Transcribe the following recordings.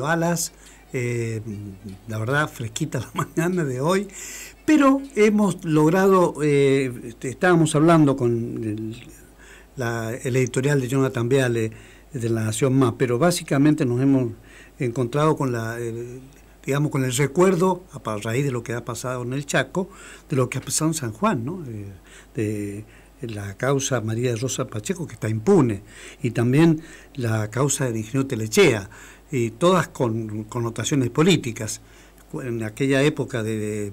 Alas, la verdad, fresquita la mañana de hoy, pero hemos logrado, estábamos hablando con el editorial de Jonathan Viale de La Nación Más, pero básicamente nos hemos encontrado con digamos, con el recuerdo, a raíz de lo que ha pasado en el Chaco, de lo que ha pasado en San Juan, ¿no? De la causa María Rosa Pacheco, que está impune, y también la causa del ingeniero Telechea, y todas con connotaciones políticas. En aquella época de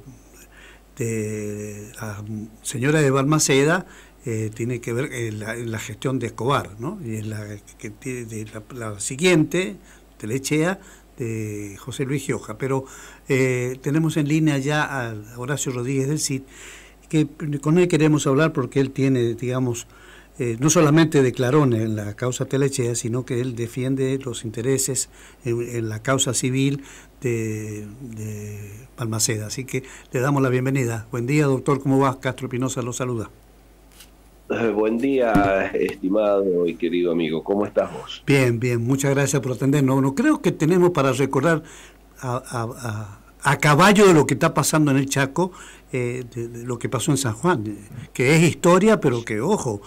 la señora de Balmaceda, tiene que ver la gestión de Escobar, ¿no? Y en la siguiente, Telechea, de José Luis Gioja. Pero tenemos en línea ya a Horacio Rodríguez del CID, que con él queremos hablar porque él tiene, digamos, no solamente declaró en la causa Telechea, sino que él defiende los intereses en la causa civil de Balmaceda. Así que le damos la bienvenida. Buen día, doctor, ¿cómo va? Castro Espinosa lo saluda. Buen día, estimado y querido amigo. ¿Cómo estás vos? Bien, bien, muchas gracias por atendernos. No creo que tenemos para recordar a caballo de lo que está pasando en el Chaco, de lo que pasó en San Juan, que es historia, pero que, ojo,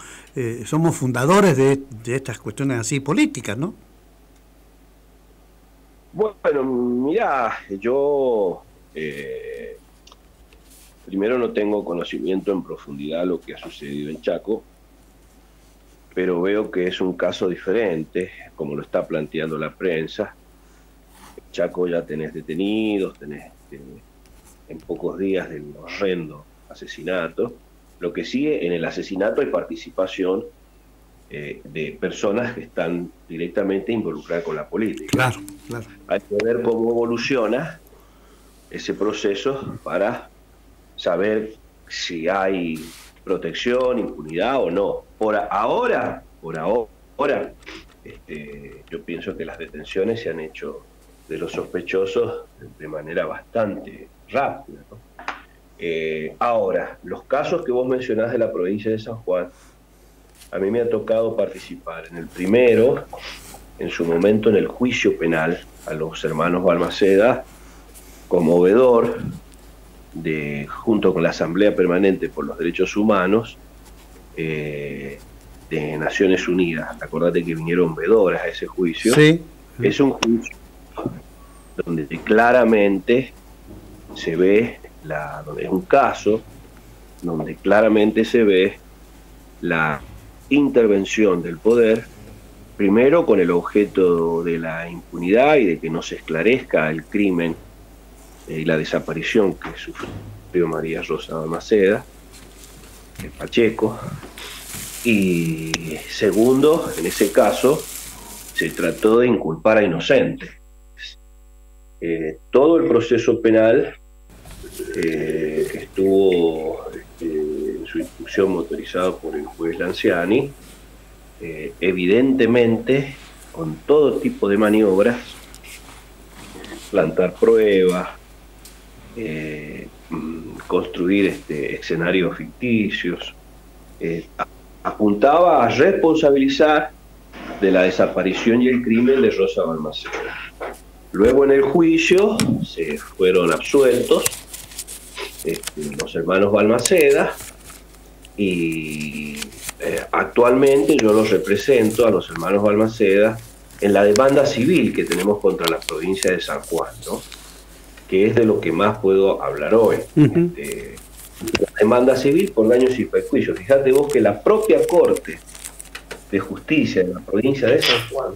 somos fundadores de estas cuestiones así políticas, ¿no? Bueno, mirá, yo primero no tengo conocimiento en profundidad de lo que ha sucedido en Chaco, pero veo que es un caso diferente, como lo está planteando la prensa. En Chaco ya tenés detenidos, tenés en pocos días del horrendo asesinato. Lo que sigue, en el asesinato hay participación de personas que están directamente involucradas con la política. Claro, claro. Hay que ver cómo evoluciona ese proceso para saber si hay protección, impunidad o no. Por ahora, yo pienso que las detenciones se han hecho de los sospechosos de manera bastante rápida, ¿no? Ahora, los casos que vos mencionás de la provincia de San Juan, a mí me ha tocado participar en el primero, en su momento en el juicio penal a los hermanos Balmaceda, conmovedor, junto con la Asamblea Permanente por los Derechos Humanos de Naciones Unidas. Acordate que vinieron vedoras a ese juicio. Sí. Es un juicio donde claramente se ve, donde es un caso donde claramente se ve la intervención del poder, primero con el objeto de la impunidad y de que no se esclarezca el crimen y la desaparición que sufrió María Rosa Balmaceda, Pacheco, y segundo, en ese caso, se trató de inculpar a inocentes. Todo el proceso penal estuvo en su instrucción motorizado por el juez Lanciani, evidentemente con todo tipo de maniobras, plantar pruebas, construir escenarios ficticios, apuntaba a responsabilizar de la desaparición y el crimen de Rosa Balmaceda. Luego en el juicio se fueron absueltos los hermanos Balmaceda y actualmente yo los represento a los hermanos Balmaceda en la demanda civil que tenemos contra la provincia de San Juan, ¿no? Que es de lo que más puedo hablar hoy. La demanda civil por daños y perjuicios. Fíjate vos que la propia Corte de Justicia de la provincia de San Juan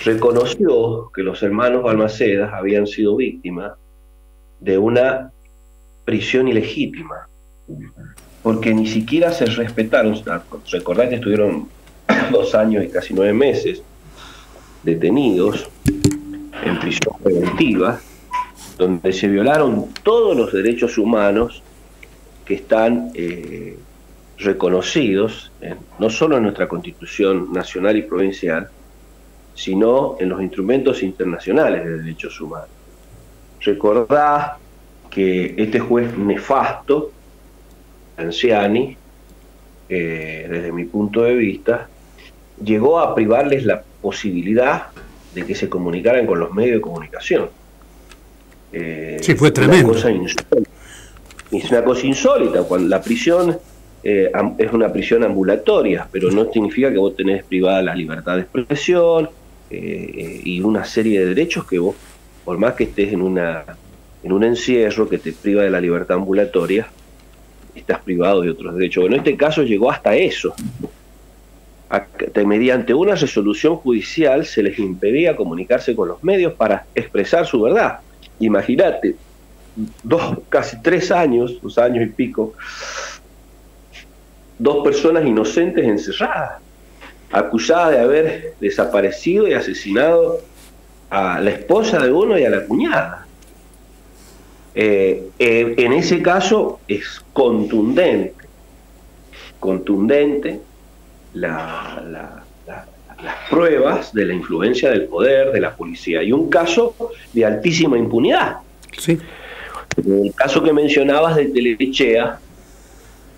reconoció que los hermanos Balmaceda habían sido víctimas de una prisión ilegítima, porque ni siquiera se respetaron. Recordad que estuvieron 2 años y casi 9 meses detenidos en prisión preventiva, donde se violaron todos los derechos humanos que están reconocidos no solo en nuestra Constitución nacional y provincial, sino en los instrumentos internacionales de derechos humanos. Recordá que este juez nefasto, Lanciani, desde mi punto de vista, llegó a privarles la posibilidad de que se comunicaran con los medios de comunicación. Sí, fue tremendo. Es una cosa insólita. Cuando la prisión es una prisión ambulatoria, pero no significa que vos tenés privada la libertad de expresión y una serie de derechos que vos, por más que estés en un encierro que te priva de la libertad ambulatoria, estás privado de otros derechos. Bueno, en este caso llegó hasta eso. Mediante una resolución judicial se les impedía comunicarse con los medios para expresar su verdad. Imagínate, casi 3 años, 2 años y pico, 2 personas inocentes encerradas, acusadas de haber desaparecido y asesinado a la esposa de uno y a la cuñada. En ese caso es contundente las pruebas de la influencia del poder, de la policía, y un caso de altísima impunidad. Sí. El caso que mencionabas de Telechea,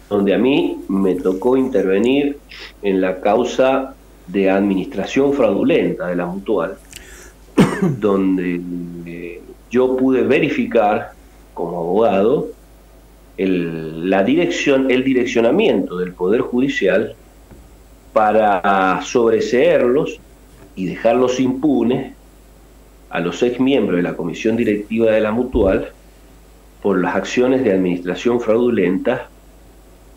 donde a mí me tocó intervenir en la causa de administración fraudulenta de la Mutual, donde yo pude verificar como abogado el direccionamiento del Poder Judicial para sobreseerlos y dejarlos impunes a los exmiembros de la comisión directiva de la Mutual por las acciones de administración fraudulenta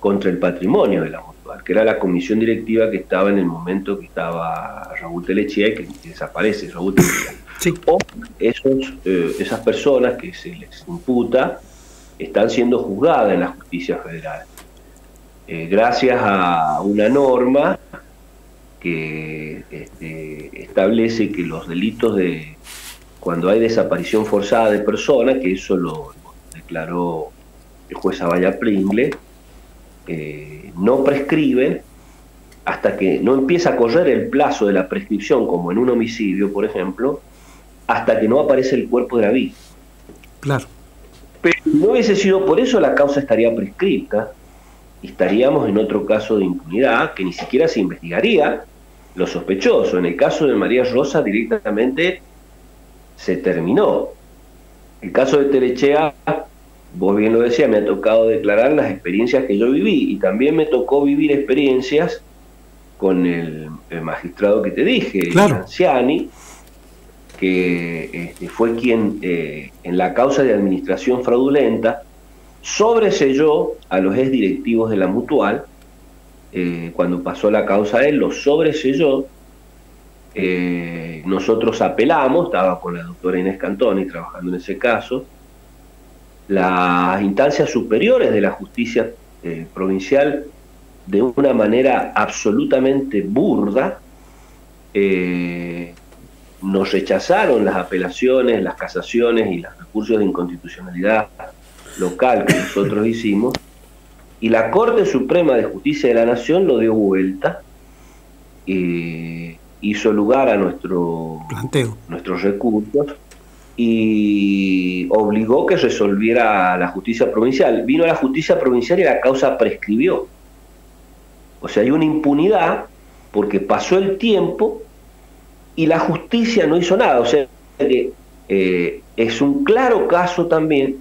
contra el patrimonio de la Mutual, que era la comisión directiva que estaba en el momento que estaba Raúl Telechea y que desaparece Raúl Telechea. Sí. O esas personas que se les imputa están siendo juzgadas en la justicia federal. Gracias a una norma que establece que los delitos de cuando hay desaparición forzada de personas, que eso lo declaró el juez Zavalla Pringle, no prescriben hasta que no empieza a correr el plazo de la prescripción, como en un homicidio, por ejemplo, hasta que no aparece el cuerpo de la víctima. Claro. Pero si no hubiese sido por eso, la causa estaría prescripta y estaríamos en otro caso de impunidad que ni siquiera se investigaría lo sospechoso. En el caso de María Rosa directamente se terminó. El caso de Telechea, vos bien lo decías, me ha tocado declarar las experiencias que yo viví y también me tocó vivir experiencias con el magistrado que te dije, claro, Anciani, que fue quien en la causa de administración fraudulenta sobreselló a los exdirectivos de la Mutual. Cuando pasó la causa a él, los sobreselló. Nosotros apelamos, estaba con la doctora Inés Cantoni trabajando en ese caso. Las instancias superiores de la justicia provincial, de una manera absolutamente burda, nos rechazaron las apelaciones, las casaciones y los recursos de inconstitucionalidad local que nosotros hicimos, y la Corte Suprema de Justicia de la Nación lo dio vuelta, hizo lugar a nuestros recursos y obligó que resolviera la justicia provincial. Vino a la justicia provincial y la causa prescribió. O sea, hay una impunidad porque pasó el tiempo y la justicia no hizo nada. O sea, que es un claro caso también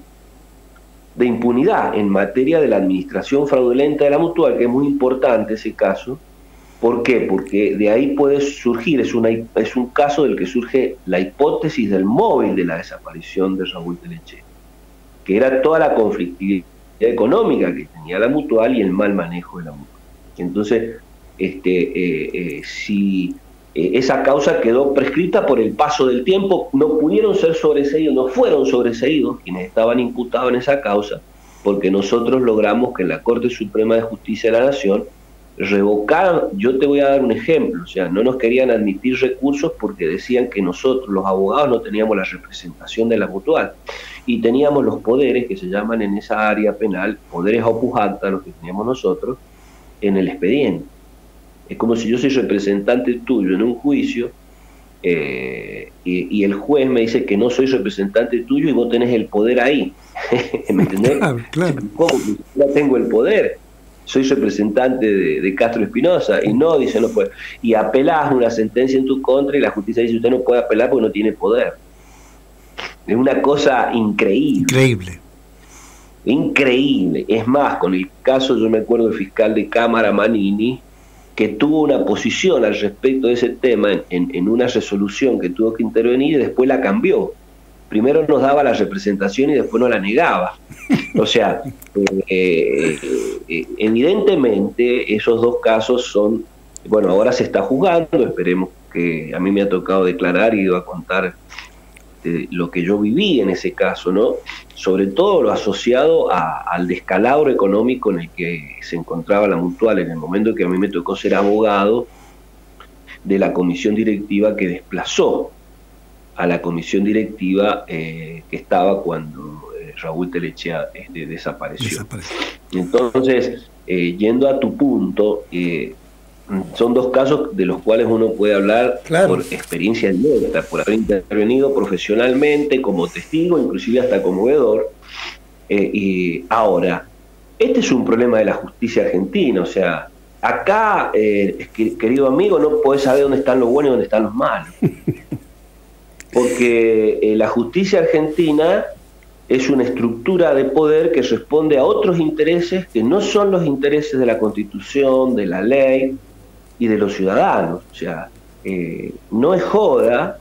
de impunidad en materia de la administración fraudulenta de la Mutual, que es muy importante ese caso. ¿Por qué? Porque de ahí puede surgir, es un caso del que surge la hipótesis del móvil de la desaparición de Raúl Telechea, que era toda la conflictividad económica que tenía la Mutual y el mal manejo de la Mutual. Entonces, si esa causa quedó prescrita por el paso del tiempo, no pudieron ser sobreseídos, no fueron sobreseídos quienes estaban imputados en esa causa, porque nosotros logramos que en la Corte Suprema de Justicia de la Nación revocaran. Yo te voy a dar un ejemplo, o sea, no nos querían admitir recursos porque decían que nosotros, los abogados, no teníamos la representación de la Mutual y teníamos los poderes que se llaman en esa área penal, poderes opus acta, los que teníamos nosotros, en el expediente. Es como si yo soy representante tuyo en un juicio y el juez me dice que no soy representante tuyo y vos tenés el poder ahí. ¿Me entendés? Claro, claro. ¿Cómo? Ya tengo el poder. soy representante de Castro Espinosa, y no, dice, no puede. Y apelás una sentencia en tu contra y la justicia dice, usted no puede apelar porque no tiene poder. Es una cosa increíble. Increíble. Increíble. Es más, con el caso, yo me acuerdo del fiscal de Cámara, Manini, que tuvo una posición al respecto de ese tema en una resolución que tuvo que intervenir y después la cambió. Primero nos daba la representación y después nos la negaba. O sea, evidentemente esos dos casos son, bueno, ahora se está juzgando, esperemos que, a mí me ha tocado declarar y iba a contar lo que yo viví en ese caso, ¿no? Sobre todo lo asociado al descalabro económico en el que se encontraba la Mutual en el momento que a mí me tocó ser abogado de la comisión directiva que desplazó a la comisión directiva que estaba cuando Raúl Telechea desapareció. Entonces, yendo a tu punto, son dos casos de los cuales uno puede hablar por experiencia directa, por haber intervenido profesionalmente como testigo, inclusive hasta como veedor. Y ahora, este es un problema de la justicia argentina, o sea, acá, querido amigo, no podés saber dónde están los buenos y dónde están los malos. Porque la justicia argentina es una estructura de poder que responde a otros intereses que no son los intereses de la Constitución, de la ley y de los ciudadanos. O sea, no es joda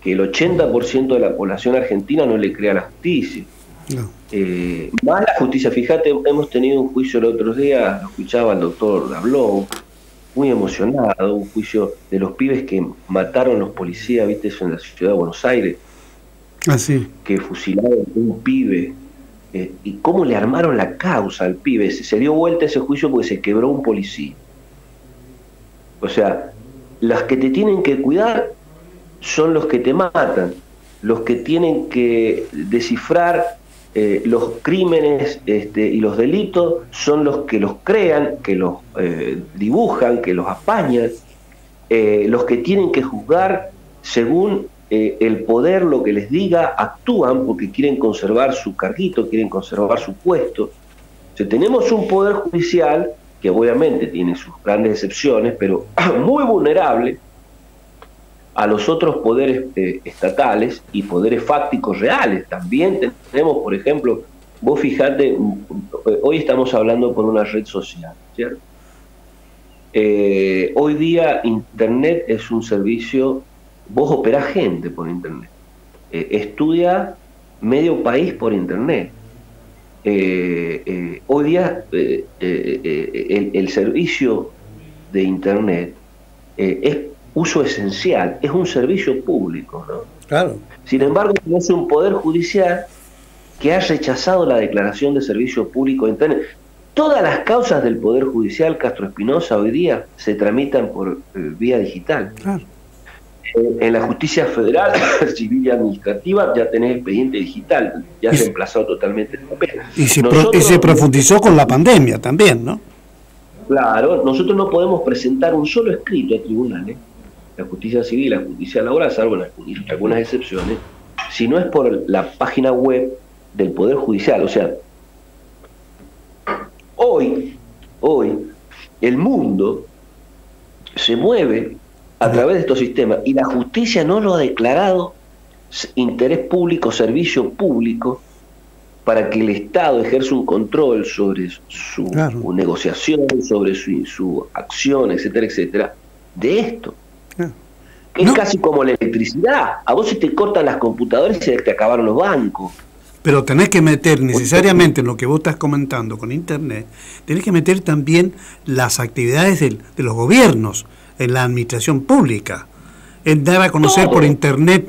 que el 80% de la población argentina no le crea a la justicia. No. Más la justicia, fíjate, hemos tenido un juicio el otro día, lo escuchaba el doctor Dablón, muy emocionado, un juicio de los pibes que mataron los policías, viste, eso en la ciudad de Buenos Aires. Ah, sí. Que fusilaron a un pibe, y cómo le armaron la causa al pibe. Se dio vuelta ese juicio porque se quebró un policía. O sea, las que te tienen que cuidar son los que te matan, los que tienen que descifrar los crímenes y los delitos son los que los crean, que los dibujan, que los apañan, los que tienen que juzgar según el poder, lo que les diga, actúan porque quieren conservar su carguito, quieren conservar su puesto. O sea, tenemos un poder judicial que obviamente tiene sus grandes excepciones, pero muy vulnerable a los otros poderes estatales y poderes fácticos reales. También tenemos, por ejemplo, vos fijate, hoy estamos hablando por una red social, ¿cierto? Hoy día Internet es un servicio, vos operás gente por Internet, estudia medio país por Internet. Hoy día el servicio de Internet es uso esencial, es un servicio público, ¿no? Claro. Sin embargo, tenemos un poder judicial que ha rechazado la declaración de servicio público de Internet. Todas las causas del Poder Judicial Castro Espinosa hoy día se tramitan por vía digital. Claro. En la justicia federal, civil y administrativa, ya tenés expediente digital, ya se ha reemplazado totalmente el papel. Y se profundizó con la pandemia también, ¿no? Claro, nosotros no podemos presentar un solo escrito a tribunales, la justicia civil, la justicia laboral, salvo en algunas excepciones, si no es por la página web del Poder Judicial. O sea, hoy el mundo se mueve a través de estos sistemas y la justicia no lo ha declarado interés público, servicio público, para que el Estado ejerza un control sobre su negociación, sobre su acción, etcétera, etcétera, de esto. Es casi como la electricidad. A vos se te cortan las computadoras y se te acabaron los bancos. Pero tenés que meter necesariamente en lo que vos estás comentando con Internet, tenés que meter también las actividades de los gobiernos en la administración pública, en dar a conocer por Internet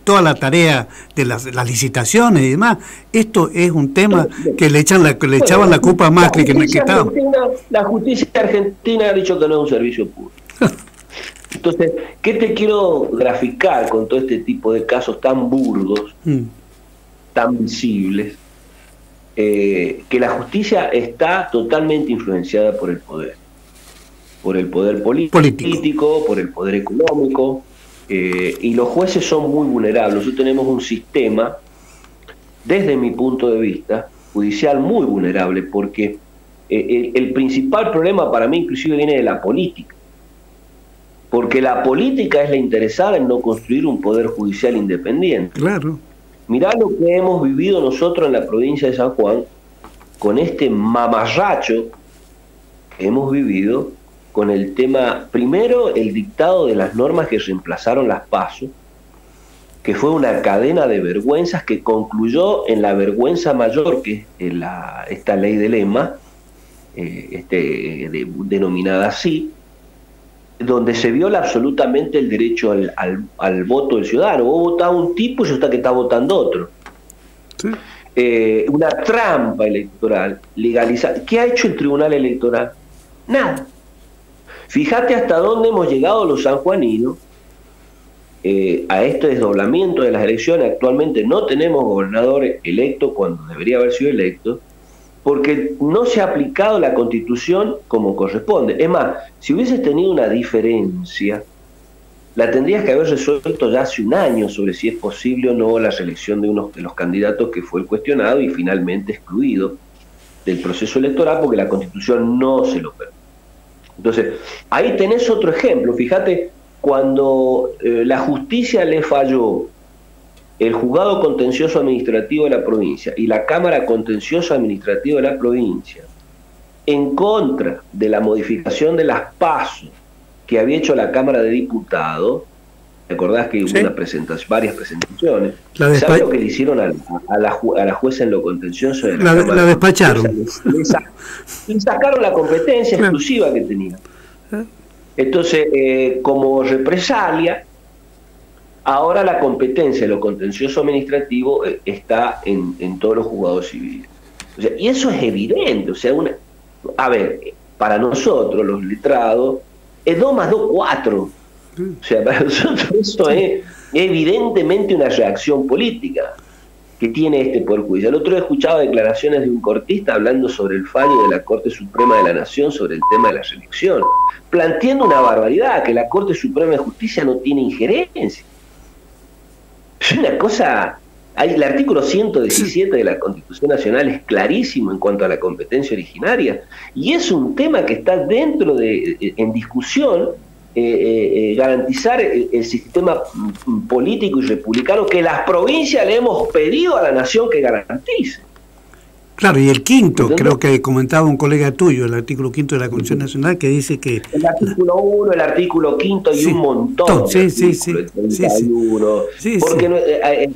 toda la tarea de las licitaciones y demás. Esto es un tema que le echaban la culpa a Macri, que estaba. La justicia argentina ha dicho que no es un servicio público. Entonces, ¿qué te quiero graficar con todo este tipo de casos tan burdos, tan visibles? Que la justicia está totalmente influenciada por el poder político, por el poder económico, y los jueces son muy vulnerables. Nosotros tenemos un sistema, desde mi punto de vista, judicial muy vulnerable, porque el principal problema para mí inclusive viene de la política, porque la política es la interesada en no construir un poder judicial independiente. Claro. Mirá lo que hemos vivido nosotros en la provincia de San Juan con este mamarracho que hemos vivido con el tema, primero el dictado de las normas que reemplazaron las PASO, que fue una cadena de vergüenzas que concluyó en la vergüenza mayor, que es esta ley del EMA, denominada así, donde se viola absolutamente el derecho al voto del ciudadano. Vos votás un tipo y resulta que está votando otro. Sí. Una trampa electoral legalizada. ¿Qué ha hecho el Tribunal Electoral? Nada. Fíjate hasta dónde hemos llegado los sanjuaninos a este desdoblamiento de las elecciones. Actualmente no tenemos gobernador electo cuando debería haber sido electo, porque no se ha aplicado la Constitución como corresponde. Es más, si hubieses tenido una diferencia, la tendrías que haber resuelto ya hace un año sobre si es posible o no la selección de uno de los candidatos que fue el cuestionado y finalmente excluido del proceso electoral porque la Constitución no se lo permite. Entonces, ahí tenés otro ejemplo. Fíjate, cuando la justicia le falló el juzgado contencioso administrativo de la provincia y la Cámara contencioso administrativa de la provincia en contra de la modificación de las PASO que había hecho la Cámara de Diputados, ¿te acordás que hubo varias presentaciones? ¿Sabes lo que le hicieron a la jueza en lo contencioso de la Cámara? La despacharon. Le sacaron la competencia exclusiva que tenía. Entonces, como represalia, ahora la competencia de lo contencioso administrativo está en todos los juzgados civiles. O sea, y eso es evidente. O sea, a ver, para nosotros, los letrados, es 2 más 2, 4. O sea, para nosotros eso es evidentemente una reacción política que tiene este Poder Judicial. El otro día escuchaba declaraciones de un cortista hablando sobre el fallo de la Corte Suprema de la Nación sobre el tema de la reelección, planteando una barbaridad, que la Corte Suprema de Justicia no tiene injerencia. Es una cosa... El artículo 117 de la Constitución Nacional es clarísimo en cuanto a la competencia originaria, y es un tema que está en discusión, garantizar el sistema político y republicano que las provincias le hemos pedido a la nación que garantice. Claro, y el quinto, ¿entonces? Creo que comentaba un colega tuyo, el artículo 5 de la Constitución Nacional, que dice que... El artículo 1, el artículo 5 y un montón de artículos, el 31, porque...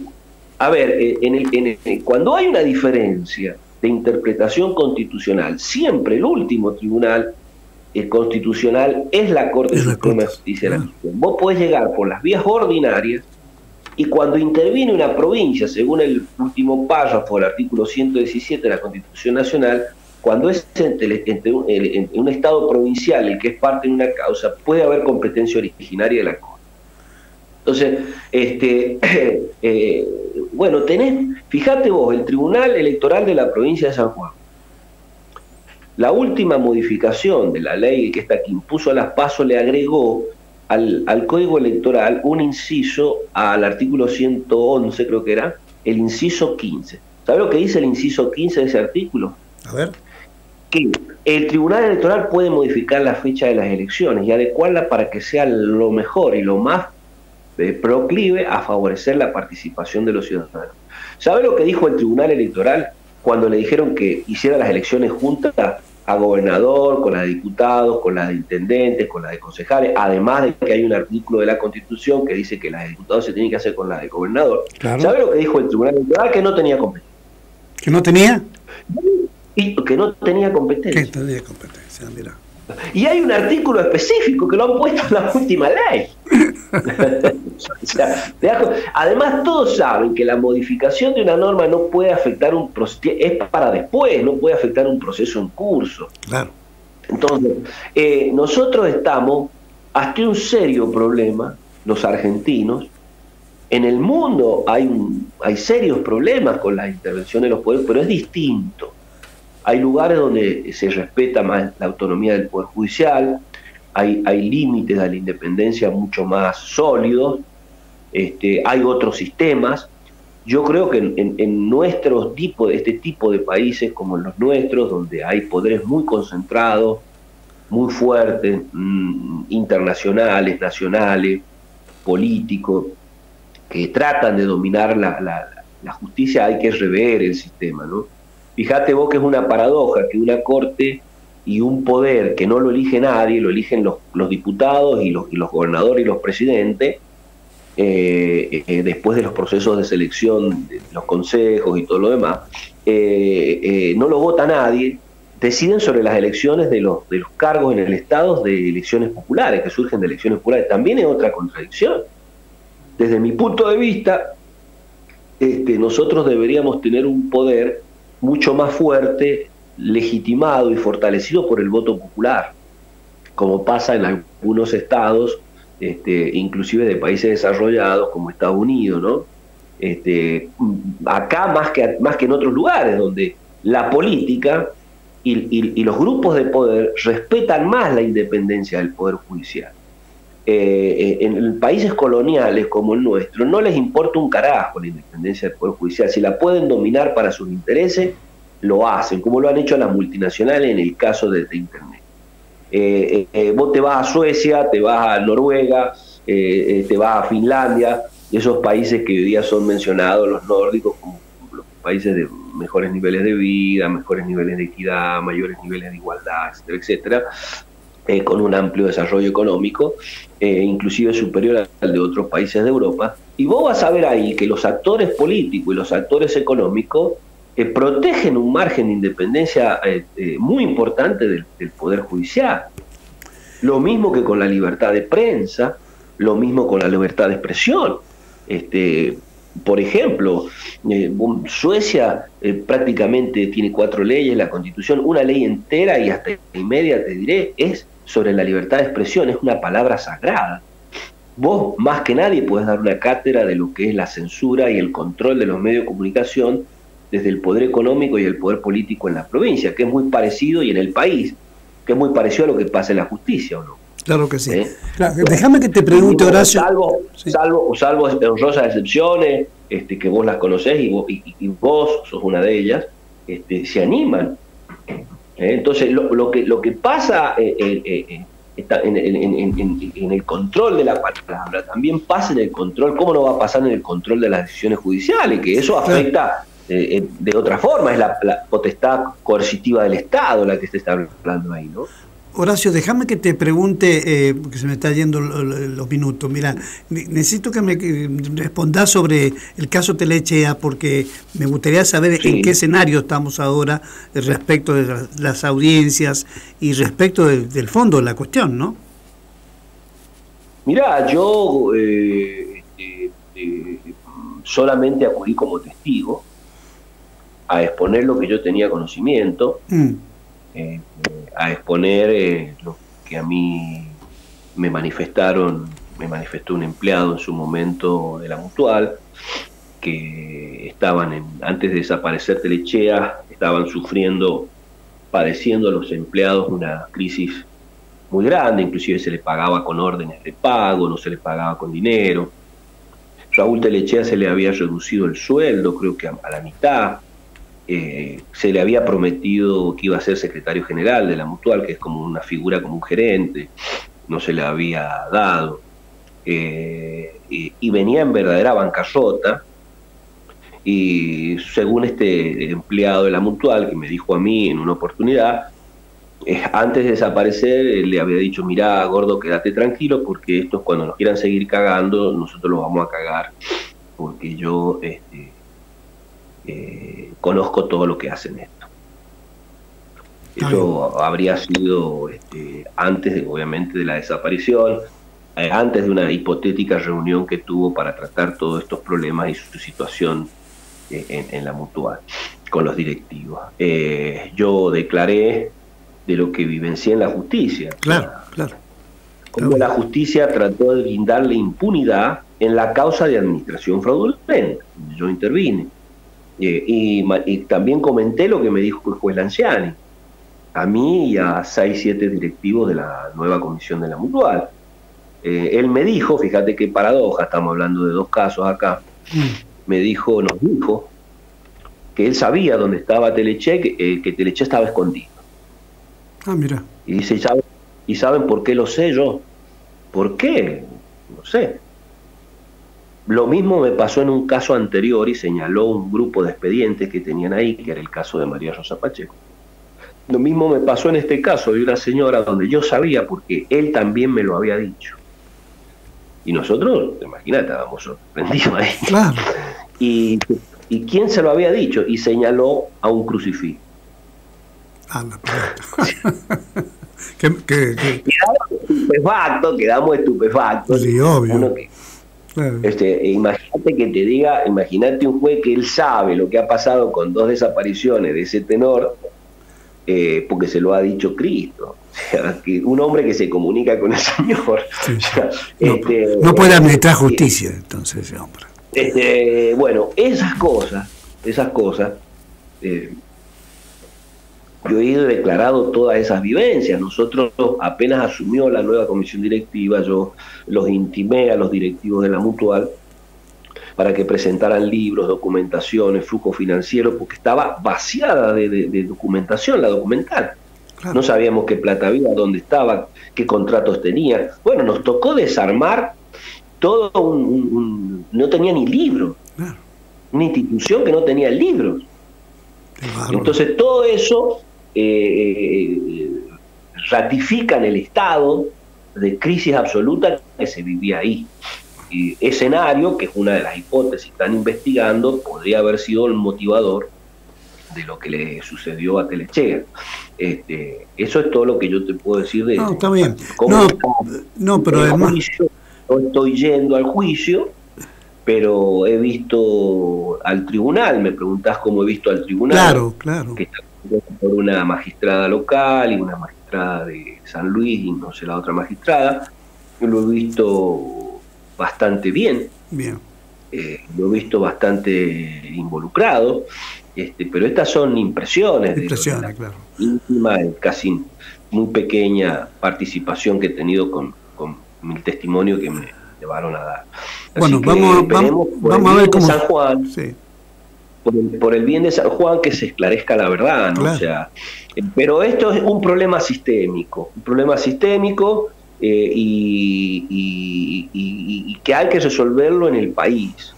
A ver, cuando hay una diferencia de interpretación constitucional, siempre el último tribunal constitucional es la Corte Suprema de Justicia de la Nación. Vos podés llegar por las vías ordinarias y cuando interviene una provincia, según el último párrafo del artículo 117 de la Constitución Nacional, cuando es entre un Estado provincial el que es parte de una causa, puede haber competencia originaria de la Corte. Entonces, bueno, fíjate vos, el Tribunal Electoral de la provincia de San Juan, la última modificación de la ley que impuso a las PASO le agregó al Código Electoral un inciso al artículo 111, creo que era, el inciso 15. ¿Sabe lo que dice el inciso 15 de ese artículo? A ver. Que el Tribunal Electoral puede modificar la fecha de las elecciones y adecuarla para que sea lo mejor y lo más proclive a favorecer la participación de los ciudadanos. ¿Sabe lo que dijo el Tribunal Electoral cuando le dijeron que hiciera las elecciones juntas a gobernador, con la de diputados, con la de intendentes, con la de concejales, además de que hay un artículo de la Constitución que dice que la de diputados se tiene que hacer con la de gobernador? Claro. ¿Sabe lo que dijo el Tribunal Electoral? Que no tenía competencia. ¿Que no tenía? Y que no tenía competencia. Que tenía competencia, mira. Y hay un artículo específico que lo han puesto en la última ley. O sea, además todos saben que la modificación de una norma no puede afectar un proceso, es para después, no puede afectar un proceso en curso. Claro. Entonces, nosotros estamos ante un serio problema, los argentinos. En el mundo hay serios problemas con la intervención de los poderes, pero es distinto. Hay lugares donde se respeta más la autonomía del Poder Judicial, hay límites a la independencia mucho más sólidos, hay otros sistemas. yo creo que en nuestros este tipo de países como en los nuestros, donde hay poderes muy concentrados, muy fuertes, internacionales, nacionales, políticos, que tratan de dominar la justicia, hay que rever el sistema, ¿no? Fíjate vos que es una paradoja que una corte y un poder que no lo elige nadie, lo eligen los diputados y los gobernadores y los presidentes, después de los procesos de selección de los consejos y todo lo demás, no lo vota nadie, deciden sobre las elecciones de los cargos en el Estado de elecciones populares, que surgen de elecciones populares. También es otra contradicción. Desde mi punto de vista, nosotros deberíamos tener un poder mucho más fuerte, legitimado y fortalecido por el voto popular, como pasa en algunos estados, inclusive de países desarrollados como Estados Unidos, ¿no? Acá más que en otros lugares, donde la política y los grupos de poder respetan más la independencia del Poder Judicial. En países coloniales como el nuestro no les importa un carajo la independencia del Poder Judicial. Si la pueden dominar para sus intereses, lo hacen, como lo han hecho las multinacionales en el caso de Internet. Vos te vas a Suecia, te vas a Noruega, te vas a Finlandia, esos países que hoy día son mencionados, los nórdicos, como los países de mejores niveles de vida, mejores niveles de equidad, mayores niveles de igualdad, etcétera, etcétera, con un amplio desarrollo económico, inclusive superior al de otros países de Europa. Y vos vas a ver ahí que los actores políticos y los actores económicos protegen un margen de independencia muy importante del Poder Judicial. Lo mismo que con la libertad de prensa, lo mismo con la libertad de expresión. Por ejemplo, Suecia prácticamente tiene 4 leyes, la Constitución, una ley entera y hasta y media, te diré, es sobre la libertad de expresión, es una palabra sagrada. Vos, más que nadie, podés dar una cátedra de lo que es la censura y el control de los medios de comunicación desde el poder económico y el poder político en la provincia, que es muy parecido, y en el país, que es muy parecido a lo que pasa en la justicia, ¿o no? Claro que sí. Claro, déjame que te pregunte, Horacio. Salvo honrosas excepciones, que vos las conocés y vos sos una de ellas, se animan. Entonces, lo que pasa en el control de la palabra, también pasa en el control, ¿cómo no va a pasar en el control de las decisiones judiciales? Que eso afecta de otra forma, es la potestad coercitiva del Estado la que se está hablando ahí, ¿no? Horacio, déjame que te pregunte, porque se me están yendo los minutos. Mira, necesito que me respondas sobre el caso Telechea, porque me gustaría saber en qué escenario estamos ahora respecto de las audiencias y respecto del fondo de la cuestión, ¿no? Mirá, yo solamente acudí como testigo a exponer lo que yo tenía conocimiento, a exponer lo que a mí me manifestó un empleado en su momento de la Mutual, que estaban antes de desaparecer Telechea, estaban padeciendo los empleados una crisis muy grande, inclusive se le pagaba con órdenes de pago, no se le pagaba con dinero. Raúl Telechea se le había reducido el sueldo, creo que a la mitad. Se le había prometido que iba a ser secretario general de la Mutual, que es como una figura, como un gerente, no se le había dado, y venía en verdadera bancarrota, y según este empleado de la Mutual, que me dijo a mí en una oportunidad, antes de desaparecer, le había dicho: mirá, gordo, quédate tranquilo, porque estos, cuando nos quieran seguir cagando, nosotros los vamos a cagar, porque yo conozco todo lo que hacen esto. Eso habría sido antes, obviamente, de la desaparición, antes de una hipotética reunión que tuvo para tratar todos estos problemas y su situación en la Mutual con los directivos. Yo declaré de lo que vivencié en la justicia. Claro, claro. Como la justicia trató de brindarle impunidad en la causa de administración fraudulenta. Yo intervine. Y también comenté lo que me dijo el juez Lanciani, a mí y a 6, 7 directivos de la nueva comisión de la Mutual. Él me dijo, fíjate qué paradoja, estamos hablando de 2 casos acá, nos dijo que él sabía dónde estaba Teleche, que Teleche estaba escondido. Ah, mira. Y dice, ¿y saben por qué lo sé yo? ¿Por qué? No sé. Lo mismo me pasó en un caso anterior, y señaló un grupo de expedientes que tenían ahí, que era el caso de María Rosa Pacheco. Lo mismo me pasó en este caso de una señora donde yo sabía, porque él también me lo había dicho. Y nosotros, imagínate, estábamos sorprendidos ahí. Claro. ¿Y quién se lo había dicho? Y señaló a un crucifijo. Ah, la pelota. Quedamos estupefactos. Sí, obvio. Claro. Imagínate que te diga, imagínate un juez que él sabe lo que ha pasado con 2 desapariciones de ese tenor, porque se lo ha dicho Cristo. O sea, que un hombre que se comunica con el Señor. Sí. O sea, no puede administrar justicia, entonces, ese hombre. Bueno, esas cosas, yo he ido declarado todas esas vivencias. Nosotros, apenas asumió la nueva comisión directiva, yo los intimé a los directivos de la Mutual para que presentaran libros, documentaciones, flujo financiero, porque estaba vaciada de documentación, la documental. Claro. No sabíamos qué plata había, dónde estaba, qué contratos tenía. Bueno, nos tocó desarmar todo no tenía ni libros. Claro. Una institución que no tenía libros. Entonces todo eso ratifica en el estado de crisis absoluta que se vivía ahí. Escenario, que es una de las hipótesis que están investigando, podría haber sido el motivador de lo que le sucedió a Telechea. Eso es todo lo que yo te puedo decir de... No, está bien. No, pero además... No estoy yendo al juicio, pero he visto al tribunal. Me preguntás cómo he visto al tribunal. Claro. Que está por una magistrada local y una magistrada de San Luis y no sé la otra magistrada. Lo he visto bastante bien. Lo he visto bastante involucrado. Pero estas son impresiones claro. Íntima, casi muy pequeña participación que he tenido con el testimonio que me llevaron a dar. Bueno, vamos a ver cómo... San Juan, sí. por el bien de San Juan, que se esclarezca la verdad, ¿no? Claro. O sea, pero esto es un problema sistémico, y que hay que resolverlo en el país.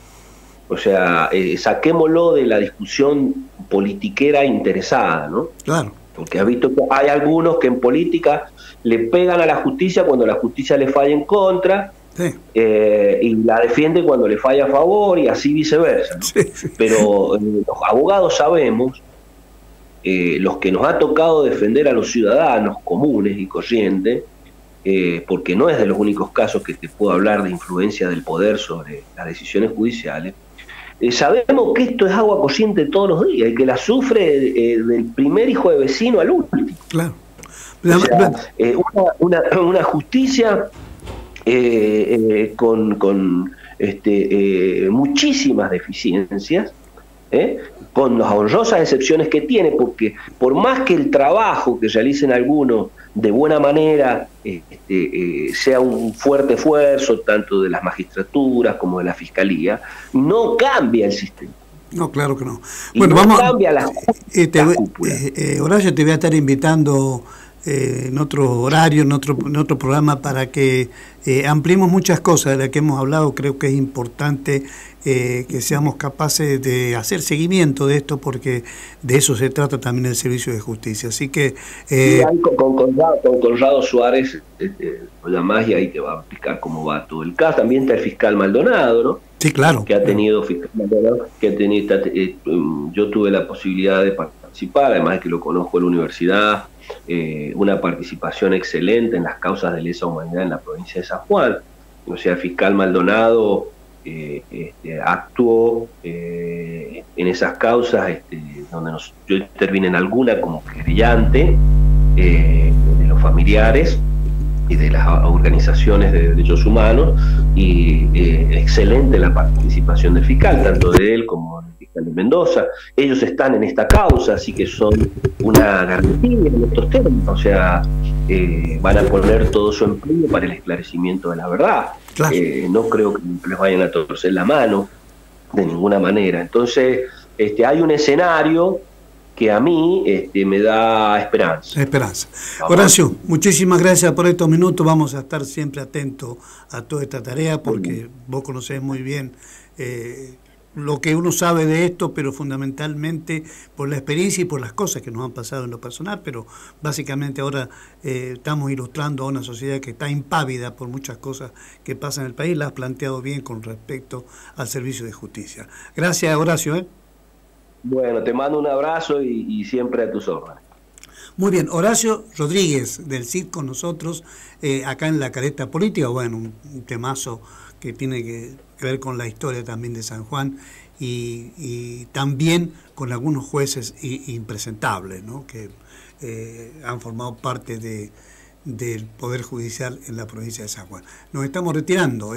O sea, saquémoslo de la discusión politiquera interesada, ¿no? Claro. Porque has visto que hay algunos que en política le pegan a la justicia cuando la justicia le falla en contra, sí. Y la defiende cuando le falla a favor, y así viceversa, ¿no? Sí. Pero los abogados sabemos, los que nos ha tocado defender a los ciudadanos comunes y corrientes, porque no es de los únicos casos que te puedo hablar de influencia del poder sobre las decisiones judiciales, sabemos que esto es agua corriente todos los días y que la sufre del primer hijo de vecino al último. Claro. O sea, una justicia con muchísimas deficiencias, con las honrosas excepciones que tiene, porque por más que el trabajo que realicen algunos de buena manera sea un fuerte esfuerzo tanto de las magistraturas como de la fiscalía, no cambia el sistema. No, claro que no. Y bueno, no cambia la Horacio, te voy a estar invitando en otro horario, en otro programa, para que ampliemos muchas cosas de las que hemos hablado. Creo que es importante que seamos capaces de hacer seguimiento de esto, porque de eso se trata también el servicio de justicia. Así que... con Conrado Suárez lo llamás y ahí te va a explicar cómo va todo el caso. También está el fiscal Maldonado, ¿no? Sí, claro. Que ha tenido, fiscal Maldonado, yo tuve la posibilidad de participar, además de que lo conozco en la universidad, una participación excelente en las causas de lesa humanidad en la provincia de San Juan. O sea, el fiscal Maldonado actuó en esas causas donde yo intervine en alguna como querellante de los familiares y de las organizaciones de derechos humanos, y excelente la participación del fiscal, tanto de él como del fiscal de Mendoza. Ellos están en esta causa, así que son una garantía en estos temas, o sea, van a poner todo su empeño para el esclarecimiento de la verdad. Claro. No creo que les vayan a torcer la mano de ninguna manera. Entonces, hay un escenario que a mí me da esperanza. Esperanza. Horacio, muchísimas gracias por estos minutos. Vamos a estar siempre atentos a toda esta tarea porque vos conocés muy bien lo que uno sabe de esto, pero fundamentalmente por la experiencia y por las cosas que nos han pasado en lo personal, pero básicamente ahora estamos ilustrando a una sociedad que está impávida por muchas cosas que pasan en el país. La has planteado bien con respecto al servicio de justicia. Gracias, Horacio. Bueno, te mando un abrazo y siempre a tus órdenes. Muy bien, Horacio Rodríguez del CID con nosotros acá en La Careta Política, bueno, un temazo que tiene que ver con la historia también de San Juan y también con algunos jueces impresentables, ¿no? Que han formado parte del Poder Judicial en la provincia de San Juan. Nos estamos retirando.